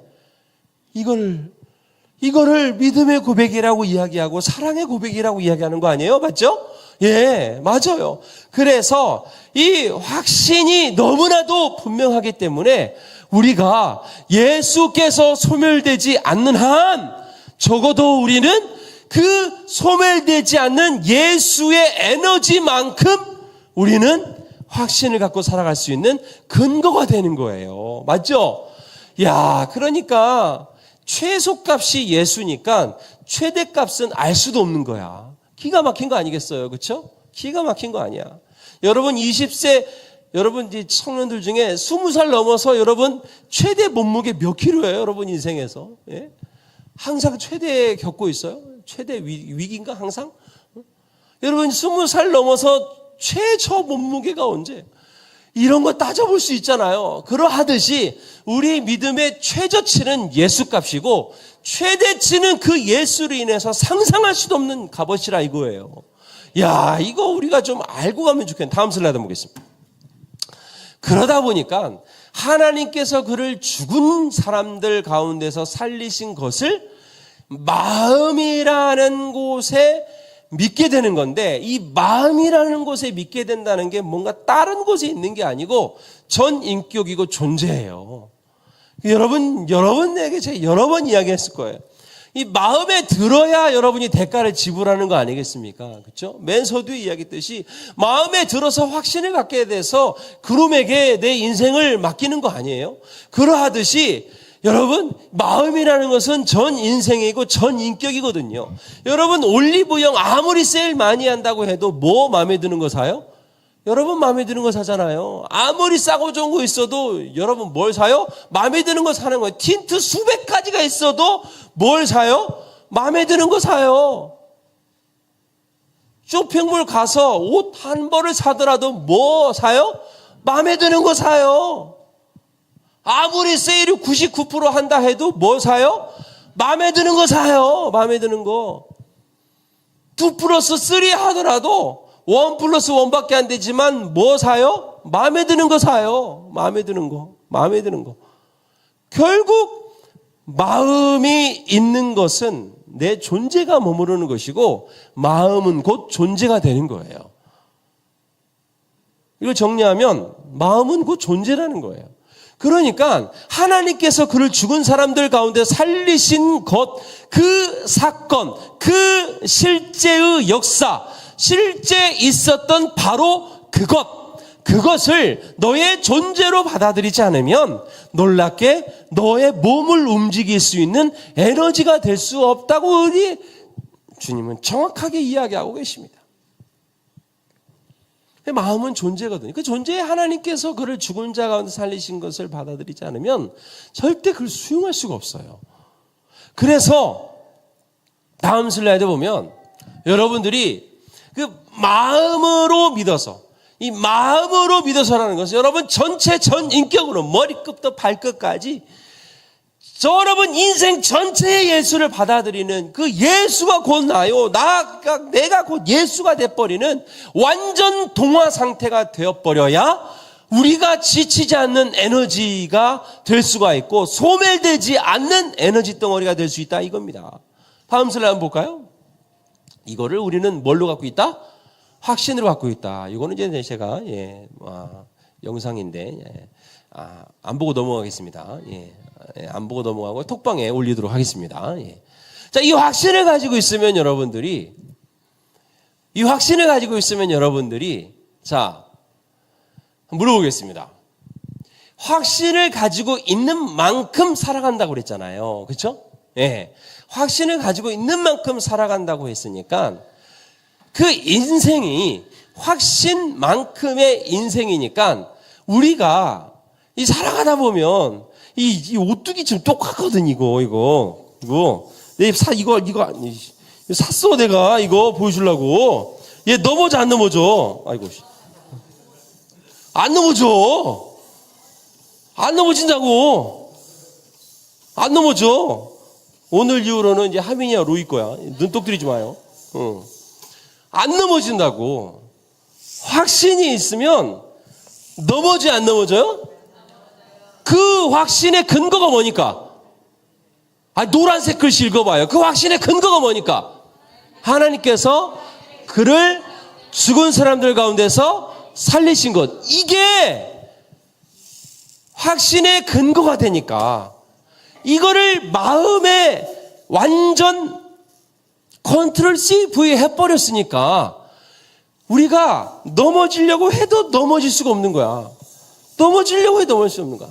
이거를 믿음의 고백이라고 이야기하고 사랑의 고백이라고 이야기하는 거 아니에요? 맞죠? 예, 맞아요. 그래서 이 확신이 너무나도 분명하기 때문에 우리가 예수께서 소멸되지 않는 한 적어도 우리는 그 소멸되지 않는 예수의 에너지만큼 우리는 확신을 갖고 살아갈 수 있는 근거가 되는 거예요. 맞죠? 야, 그러니까 최소값이 예수니까 최대값은 알 수도 없는 거야. 기가 막힌 거 아니겠어요? 그렇죠? 기가 막힌 거 아니야. 여러분 20세 여러분 이 청년들 중에 20살 넘어서 여러분 최대 몸무게 몇 킬로예요? 여러분 인생에서. 예? 항상 최대 겪고 있어요. 최대 위기인가 항상? 여러분 20살 넘어서 최저 몸무게가 언제? 이런 거 따져볼 수 있잖아요. 그러하듯이 우리 믿음의 최저치는 예수값이고 최대치는 그 예수로 인해서 상상할 수도 없는 값이라 이거예요. 야, 이거 우리가 좀 알고 가면 좋겠네. 다음 슬라이드 보겠습니다. 그러다 보니까 하나님께서 그를 죽은 사람들 가운데서 살리신 것을 마음이라는 곳에 믿게 되는 건데 이 마음이라는 곳에 믿게 된다는 게 뭔가 다른 곳에 있는 게 아니고 전인격이고 존재예요. 여러분에게 제가 여러 번 이야기했을 거예요. 이 마음에 들어야 여러분이 대가를 지불하는 거 아니겠습니까? 그렇죠? 맨 서두에 이야기했듯이 마음에 들어서 확신을 갖게 돼서 그놈에게 내 인생을 맡기는 거 아니에요? 그러하듯이 여러분 마음이라는 것은 전 인생이고 전 인격이거든요. 여러분 올리브영 아무리 세일 많이 한다고 해도 뭐 마음에 드는 거 사요? 여러분 마음에 드는 거 사잖아요. 아무리 싸고 좋은 거 있어도 여러분 뭘 사요? 마음에 드는 거 사는 거예요. 틴트 수백 가지가 있어도 뭘 사요? 마음에 드는 거 사요. 쇼핑몰 가서 옷 한 벌을 사더라도 뭐 사요? 마음에 드는 거 사요. 아무리 세일이 99% 한다 해도 뭐 사요? 마음에 드는 거 사요. 마음에 드는 거. 2+3 하더라도 1+1밖에 안 되지만 뭐 사요? 마음에 드는 거 사요. 마음에 드는 거. 마음에 드는 거. 결국 마음이 있는 것은 내 존재가 머무르는 것이고 마음은 곧 존재가 되는 거예요. 이걸 정리하면 마음은 곧 존재라는 거예요. 그러니까 하나님께서 그를 죽은 사람들 가운데 살리신 것, 그 사건, 그 실제의 역사, 실제 있었던 바로 그것을 너의 존재로 받아들이지 않으면 놀랍게 너의 몸을 움직일 수 있는 에너지가 될 수 없다고 우리 주님은 정확하게 이야기하고 계십니다. 마음은 존재거든요. 그 존재에 하나님께서 그를 죽은 자 가운데 살리신 것을 받아들이지 않으면 절대 그걸 수용할 수가 없어요. 그래서 다음 슬라이드 보면 여러분들이 그 마음으로 믿어서, 이 마음으로 믿어서라는 것은 여러분 전체 전 인격으로 머리끝부터 발끝까지 여러분 인생 전체의 예수를 받아들이는 그 예수가 곧 나요. 내가 곧 예수가 돼버리는 완전 동화 상태가 되어버려야 우리가 지치지 않는 에너지가 될 수가 있고 소멸되지 않는 에너지 덩어리가 될 수 있다 이겁니다. 다음 슬라이드 한번 볼까요? 이거를 우리는 뭘로 갖고 있다? 확신으로 갖고 있다. 이거는 이제 제가 영상인데 안 보고 넘어가겠습니다. 안 보고 넘어가고 톡방에 올리도록 하겠습니다. 자, 이 확신을 가지고 있으면 여러분들이 자, 물어보겠습니다. 확신을 가지고 있는 만큼 살아간다고 그랬잖아요. 그렇죠? 확신을 가지고 있는 만큼 살아간다고 했으니까 그 인생이 확신만큼의 인생이니까 우리가 이 살아가다 보면 이 오뚜기 좀 똑같거든 이거 샀어 내가 이거 보여주려고. 얘 넘어져 안 넘어져? 아이고 안 넘어져. 안 넘어진다고. 안 넘어져. 오늘 이후로는 이제 하민이야 로이 거야. 눈독 들이지 마요. 안 넘어진다고. 확신이 있으면 넘어지 안 넘어져요? 그 확신의 근거가 뭐니까? 노란색 글씨 읽어봐요. 그 확신의 근거가 뭐니까? 하나님께서 그를 죽은 사람들 가운데서 살리신 것. 이게 확신의 근거가 되니까 이거를 마음에 완전 컨트롤 CV 해버렸으니까 우리가 넘어지려고 해도 넘어질 수가 없는 거야. 넘어지려고 해도 넘어질 수 없는 거야.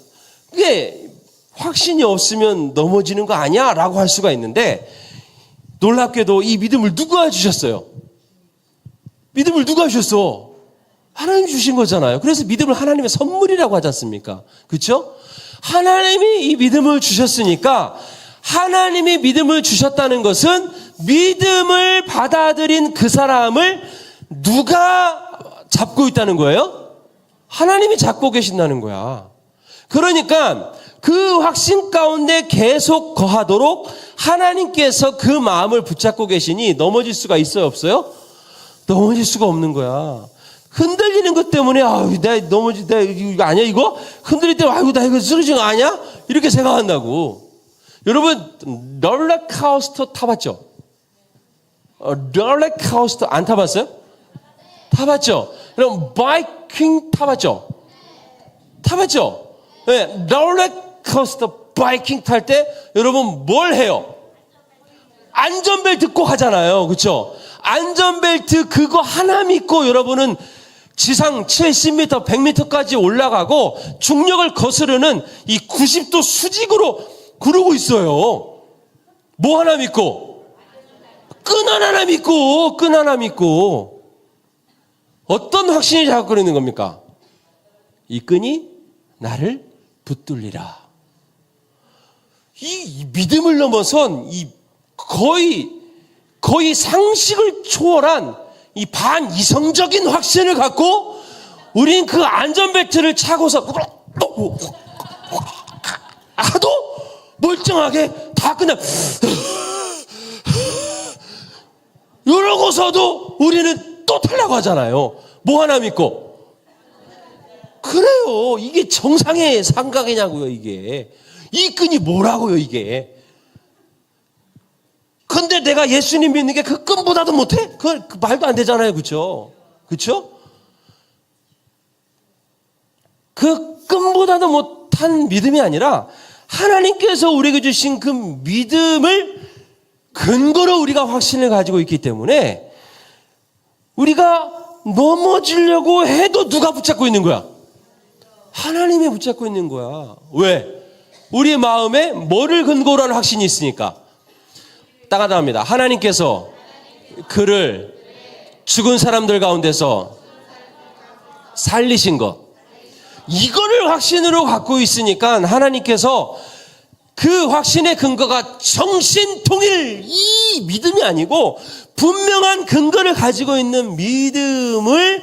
그게 확신이 없으면 넘어지는 거 아니야? 라고 할 수가 있는데 놀랍게도 이 믿음을 누가 주셨어요? 믿음을 누가 주셨어? 하나님 주신 거잖아요. 그래서 믿음을 하나님의 선물이라고 하지 않습니까? 그렇죠? 하나님이 이 믿음을 주셨으니까 하나님이 믿음을 주셨다는 것은 믿음을 받아들인 그 사람을 누가 잡고 있다는 거예요? 하나님이 잡고 계신다는 거야. 그러니까 그 확신 가운데 계속 거하도록 하나님께서 그 마음을 붙잡고 계시니 넘어질 수가 있어요, 없어요? 넘어질 수가 없는 거야. 흔들리는 것 때문에 내가 이거 아니야 이거? 흔들릴 때 나 이거 쓰러진 거 아니야? 이렇게 생각한다고. 여러분 롤러코스터 타봤죠? 롤러코스터 안 타봤어요? 타봤죠? 그럼 바이킹 타봤죠? 타봤죠? 네, 롤러코스터 바이킹 탈 때 여러분 뭘 해요? 안전벨트 꼭 하잖아요. 그렇죠? 안전벨트 그거 하나 믿고 여러분은 지상 70m, 100m까지 올라가고 중력을 거스르는 이 90도 수직으로 구르고 있어요. 뭐 하나 믿고? 끈 하나 믿고. 어떤 확신이 자꾸 있는 겁니까? 이 끈이 나를 붙들리라. 이 믿음을 넘어선 이 거의 상식을 초월한 이 반이성적인 확신을 갖고 우린 그 안전벨트를 차고서 하도 멀쩡하게 다 끝나 이러고서도 우리는 또 타려고 하잖아요. 뭐 하나 믿고. 그래요. 이게 정상의 생각이냐고요, 이게. 이 끈이 뭐라고요, 이게. 근데 내가 예수님 믿는 게 그 끈보다도 못해? 그 말도 안 되잖아요, 그쵸? 그쵸? 그 끈보다도 못한 믿음이 아니라 하나님께서 우리에게 주신 그 믿음을 근거로 우리가 확신을 가지고 있기 때문에 우리가 넘어지려고 해도 누가 붙잡고 있는 거야? 하나님이 붙잡고 있는 거야. 왜? 우리 마음에 뭐를 근거로 하는 확신이 있으니까. 따가다합니다. 하나님께서 그를 죽은 사람들 가운데서 살리신 것. 이거를 확신으로 갖고 있으니까 하나님께서 그 확신의 근거가 정신통일 이 믿음이 아니고 분명한 근거를 가지고 있는 믿음을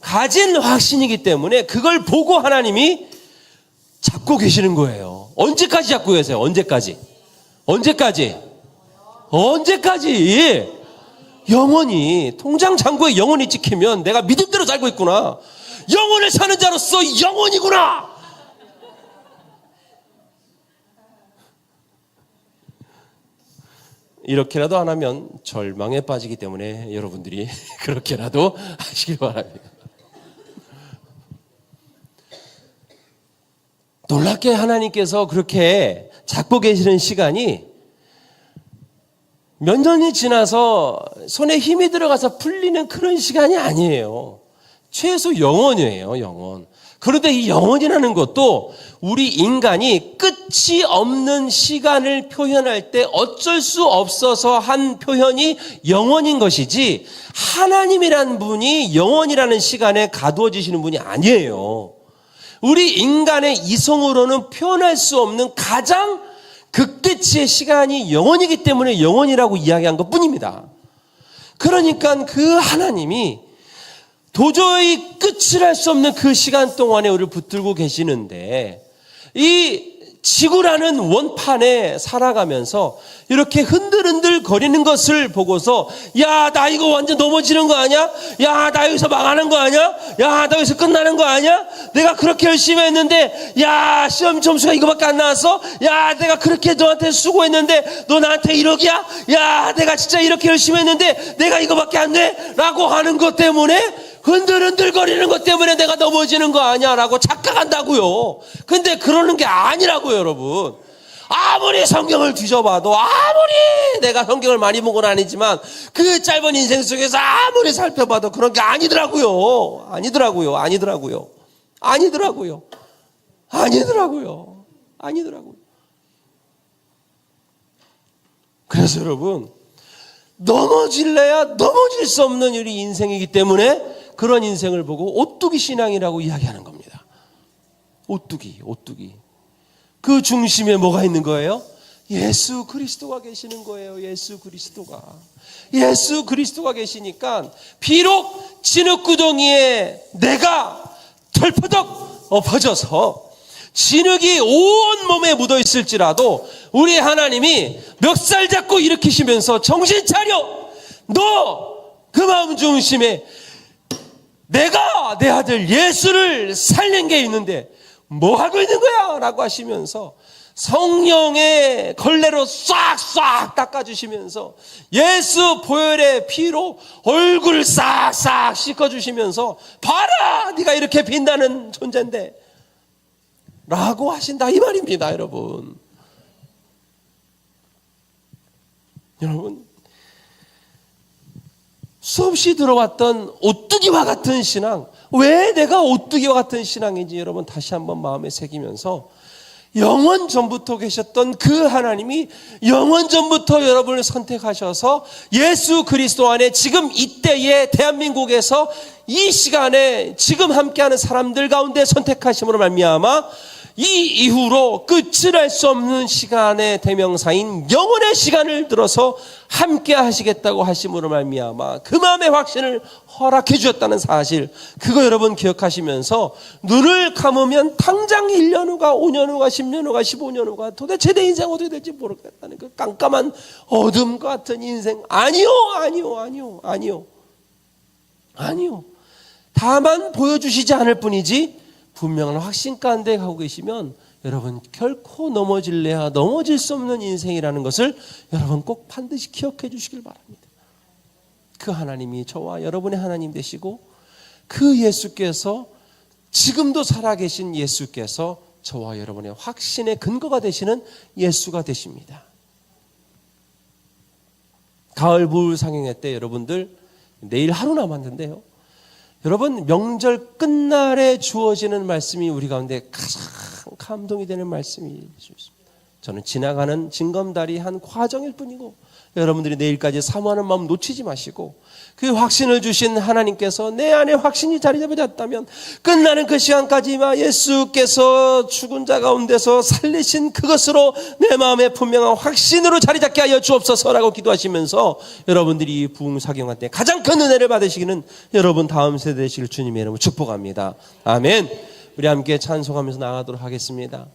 가진 확신이기 때문에 그걸 보고 하나님이 잡고 계시는 거예요. 언제까지 잡고 계세요? 언제까지? 영원히. 통장 잔고에 영원히 찍히면 내가 믿음대로 살고 있구나. 영원을 사는 자로서 영원이구나. 이렇게라도 안 하면 절망에 빠지기 때문에 여러분들이 그렇게라도 하시길 바랍니다. 놀랍게 하나님께서 그렇게 잡고 계시는 시간이 몇 년이 지나서 손에 힘이 들어가서 풀리는 그런 시간이 아니에요. 최소 영원이에요, 영원. 그런데 이 영원이라는 것도 우리 인간이 끝이 없는 시간을 표현할 때 어쩔 수 없어서 한 표현이 영원인 것이지 하나님이란 분이 영원이라는 시간에 가두어지시는 분이 아니에요. 우리 인간의 이성으로는 표현할 수 없는 가장 극대치의 시간이 영원이기 때문에 영원이라고 이야기한 것뿐입니다. 그러니까 그 하나님이 도저히 끝을 할 수 없는 그 시간 동안에 우리를 붙들고 계시는데 이 지구라는 원판에 살아가면서 이렇게 흔들흔들 거리는 것을 보고서 야, 나 이거 완전 넘어지는 거 아니야? 야, 나 여기서 망하는 거 아니야? 야, 나 여기서 끝나는 거 아니야? 내가 그렇게 열심히 했는데 야, 시험 점수가 이거밖에 안 나왔어? 야, 내가 그렇게 너한테 수고했는데 너 나한테 1억이야? 야, 내가 진짜 이렇게 열심히 했는데 내가 이거밖에 안 돼? 라고 하는 것 때문에 흔들흔들거리는 것 때문에 내가 넘어지는 거 아니야? 라고 착각한다고요. 근데 그러는 게 아니라고요, 여러분. 아무리 성경을 뒤져봐도 아무리 내가 성경을 많이 본 건 아니지만 그 짧은 인생 속에서 아무리 살펴봐도 그런 게 아니더라고요. 그래서 여러분, 넘어질래야 넘어질 수 없는 우리 인생이기 때문에 그런 인생을 보고 오뚜기 신앙이라고 이야기하는 겁니다. 오뚜기. 그 중심에 뭐가 있는 거예요? 예수 그리스도가 계시는 거예요. 예수 그리스도가 계시니까 비록 진흙구덩이에 내가 털퍼덕 엎어져서 진흙이 온 몸에 묻어 있을지라도 우리 하나님이 멱살 잡고 일으키시면서 정신 차려! 너 그 마음 중심에 내가 내 아들 예수를 살린 게 있는데 뭐 하고 있는 거야? 라고 하시면서 성령의 걸레로 싹싹 닦아주시면서 예수 보혈의 피로 얼굴을 싹싹 씻어주시면서 봐라! 네가 이렇게 빛나는 존재인데 라고 하신다 이 말입니다. 여러분, 수없이 들어왔던 오뚜기와 같은 신앙, 왜 내가 오뚜기와 같은 신앙인지 여러분 다시 한번 마음에 새기면서 영원 전부터 계셨던 그 하나님이 영원 전부터 여러분을 선택하셔서 예수 그리스도 안에 지금 이때의 대한민국에서 이 시간에 지금 함께하는 사람들 가운데 선택하심으로 말미암아 이 이후로 끝을 알 수 없는 시간의 대명사인 영원의 시간을 들어서 함께 하시겠다고 하심으로 말미암아 그 마음의 확신을 허락해 주셨다는 사실, 그거 여러분 기억하시면서 눈을 감으면 당장 1년 후가 5년 후가 10년 후가 15년 후가 도대체 내 인생 어떻게 될지 모르겠다는 그 깜깜한 어둠 같은 인생, 아니요. 다만 보여주시지 않을 뿐이지 분명한 확신 가운데 가고 계시면 여러분 결코 넘어질 수 없는 인생이라는 것을 여러분 꼭 반드시 기억해 주시길 바랍니다. 그 하나님이 저와 여러분의 하나님 되시고 그 예수께서, 지금도 살아계신 예수께서 저와 여러분의 확신의 근거가 되시는 예수가 되십니다. 가을 부울 상영회 때 여러분들 내일 하루 남았는데요, 여러분 명절 끝날에 주어지는 말씀이 우리 가운데 가장 감동이 되는 말씀이 있습니다. 저는 지나가는 징검다리 한 과정일 뿐이고 여러분들이 내일까지 사모하는 마음 놓치지 마시고 그 확신을 주신 하나님께서 내 안에 확신이 자리 잡아졌다면 끝나는 그 시간까지만 예수께서 죽은 자 가운데서 살리신 그것으로 내 마음에 분명한 확신으로 자리 잡게 하여 주옵소서라고 기도하시면서 여러분들이 부흥사경할 때 가장 큰 은혜를 받으시기는 여러분 다음 세대 되시길 주님의 이름으로 축복합니다. 아멘. 우리 함께 찬송하면서 나가도록 하겠습니다.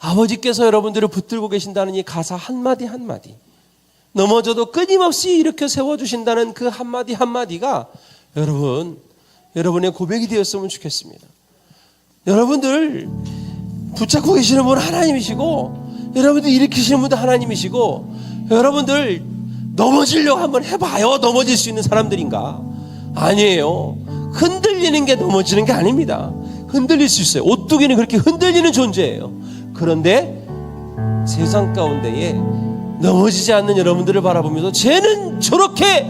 아버지께서 여러분들을 붙들고 계신다는 이 가사 한마디 한마디, 넘어져도 끊임없이 일으켜 세워주신다는 그 한마디 한마디가 여러분의 고백이 되었으면 좋겠습니다. 여러분들 붙잡고 계시는 분은 하나님이시고, 여러분들 일으키시는 분도 하나님이시고, 여러분들 넘어지려고 한번 해봐요. 넘어질 수 있는 사람들인가? 아니에요. 흔들리는 게 넘어지는 게 아닙니다. 흔들릴 수 있어요. 오뚜기는 그렇게 흔들리는 존재예요. 그런데 세상 가운데에 넘어지지 않는 여러분들을 바라보면서 쟤는 저렇게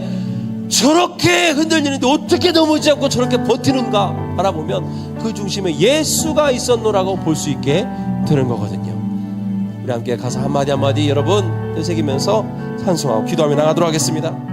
흔들리는데 어떻게 넘어지지 않고 저렇게 버티는가 바라보면 그 중심에 예수가 있었노라고 볼 수 있게 되는 거거든요. 우리 함께 가사 한마디 한마디 여러분 되새기면서 찬송하고 기도하며 나가도록 하겠습니다.